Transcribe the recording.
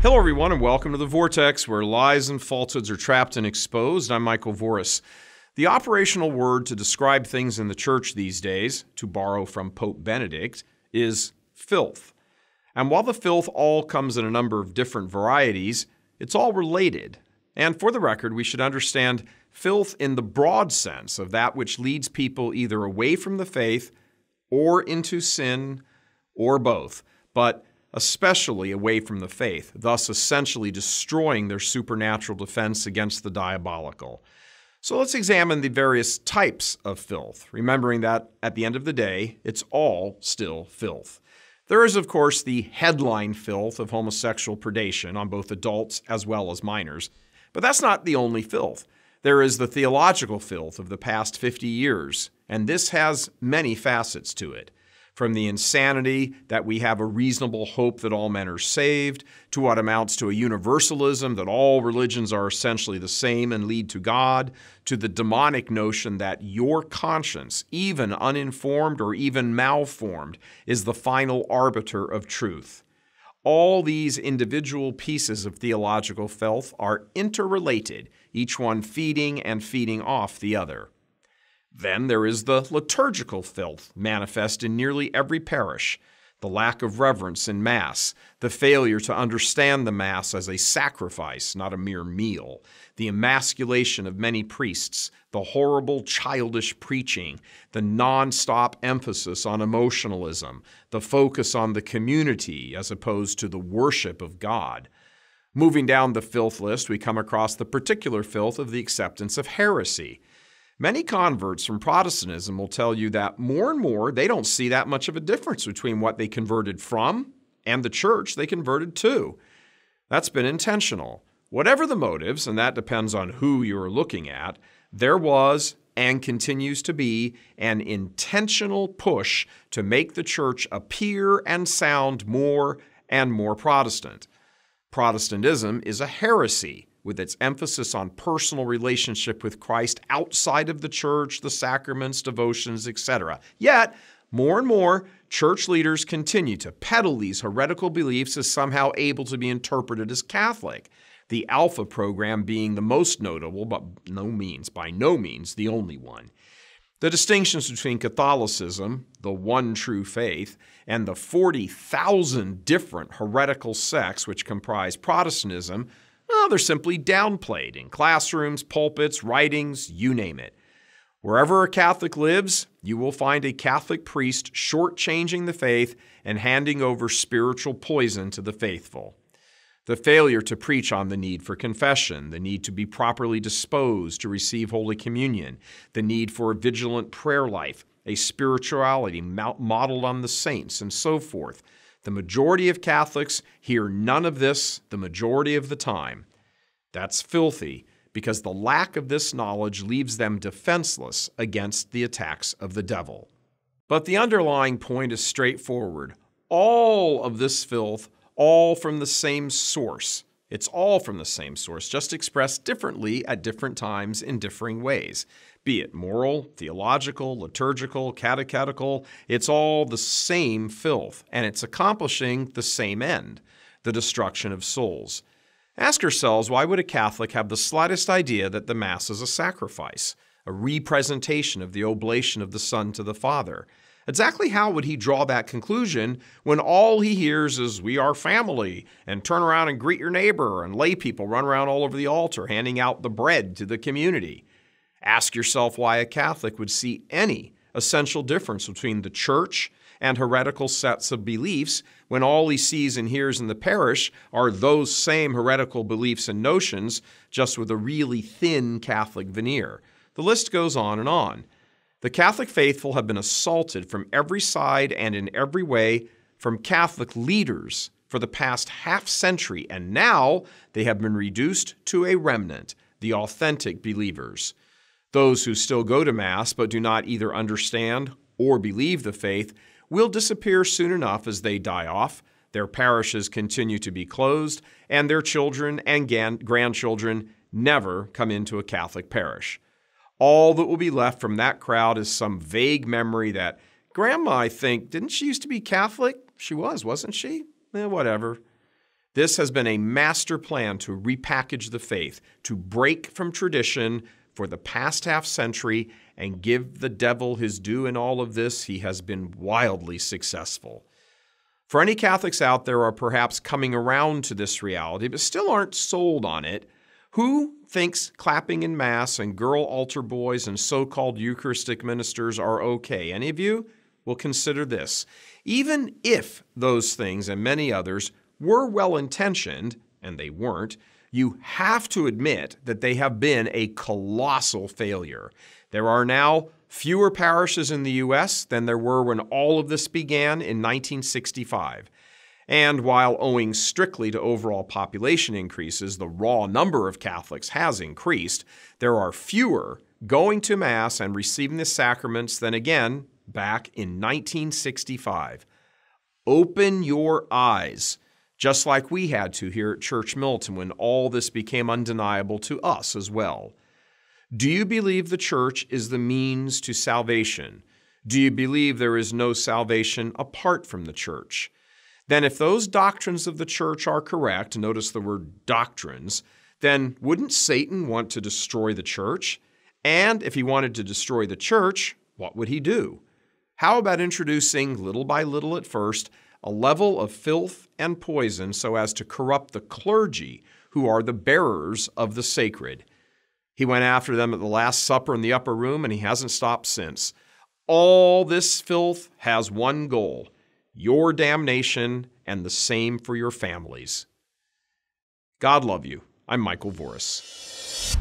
Hello, everyone, and welcome to the Vortex, where lies and falsehoods are trapped and exposed. I'm Michael Voris. The operational word to describe things in the church these days, to borrow from Pope Benedict, is filth. And while the filth all comes in a number of different varieties, it's all related. And for the record, we should understand filth in the broad sense of that which leads people either away from the faith or into sin or both, but especially away from the faith, thus essentially destroying their supernatural defense against the diabolical. So let's examine the various types of filth, remembering that at the end of the day, it's all still filth. There is, of course, the headline filth of homosexual predation on both adults as well as minors, but that's not the only filth. There is the theological filth of the past 50 years, and this has many facets to it. From the insanity that we have a reasonable hope that all men are saved, to what amounts to a universalism that all religions are essentially the same and lead to God, to the demonic notion that your conscience, even uninformed or even malformed, is the final arbiter of truth. All these individual pieces of theological filth are interrelated, each one feeding and feeding off the other. Then there is the liturgical filth manifest in nearly every parish, the lack of reverence in Mass, the failure to understand the Mass as a sacrifice, not a mere meal, the emasculation of many priests, the horrible childish preaching, the non-stop emphasis on emotionalism, the focus on the community as opposed to the worship of God. Moving down the filth list, we come across the particular filth of the acceptance of heresy. Many converts from Protestantism will tell you that more and more they don't see that much of a difference between what they converted from and the church they converted to. That's been intentional. Whatever the motives, and that depends on who you're looking at, there was and continues to be an intentional push to make the church appear and sound more and more Protestant. Protestantism is a heresy, with its emphasis on personal relationship with Christ outside of the church, the sacraments, devotions, etc. Yet, more and more, church leaders continue to peddle these heretical beliefs as somehow able to be interpreted as Catholic, the Alpha program being the most notable, but by no means the only one. The distinctions between Catholicism, the one true faith, and the 40,000 different heretical sects which comprise Protestantism, they're simply downplayed in classrooms, pulpits, writings, you name it. Wherever a Catholic lives, you will find a Catholic priest shortchanging the faith and handing over spiritual poison to the faithful. The failure to preach on the need for confession, the need to be properly disposed to receive Holy Communion, the need for a vigilant prayer life, a spirituality modeled on the saints, and so forth. The majority of Catholics hear none of this the majority of the time. That's filthy, because the lack of this knowledge leaves them defenseless against the attacks of the devil. But the underlying point is straightforward. All of this filth, all from the same source. It's all from the same source, just expressed differently at different times in differing ways. Be it moral, theological, liturgical, catechetical, it's all the same filth, and it's accomplishing the same end, the destruction of souls. Ask yourselves, why would a Catholic have the slightest idea that the Mass is a sacrifice, a representation of the oblation of the Son to the Father? Exactly how would he draw that conclusion when all he hears is, "We are family," and turn around and greet your neighbor, and lay people run around all over the altar handing out the bread to the community? Ask yourself why a Catholic would see any essential difference between the church and heretical sets of beliefs when all he sees and hears in the parish are those same heretical beliefs and notions, just with a really thin Catholic veneer. The list goes on and on. The Catholic faithful have been assaulted from every side and in every way from Catholic leaders for the past half-century, and now they have been reduced to a remnant, the authentic believers. Those who still go to Mass but do not either understand or believe the faith will disappear soon enough as they die off, their parishes continue to be closed, and their children and grandchildren never come into a Catholic parish. All that will be left from that crowd is some vague memory that Grandma, I think, didn't she used to be Catholic? She was, wasn't she? Whatever. This has been a master plan to repackage the faith, to break from tradition for the past half century and give the devil his due in all of this. He has been wildly successful. For any Catholics out there who are perhaps coming around to this reality but still aren't sold on it, who thinks clapping in Mass and girl altar boys and so-called Eucharistic ministers are okay? Any of you? Well, consider this. Even if those things and many others were well-intentioned, and they weren't, you have to admit that they have been a colossal failure. There are now fewer parishes in the U.S. than there were when all of this began in 1965. And while owing strictly to overall population increases, the raw number of Catholics has increased, there are fewer going to Mass and receiving the sacraments than, again, back in 1965. Open your eyes, just like we had to here at Church Milton when all this became undeniable to us as well. Do you believe the church is the means to salvation? Do you believe there is no salvation apart from the church? Then if those doctrines of the church are correct, notice the word doctrines, then wouldn't Satan want to destroy the church? And if he wanted to destroy the church, what would he do? How about introducing, little by little at first, a level of filth and poison so as to corrupt the clergy who are the bearers of the sacred? He went after them at the Last Supper in the upper room, and he hasn't stopped since. All this filth has one goal: your damnation, and the same for your families. God love you. I'm Michael Voris.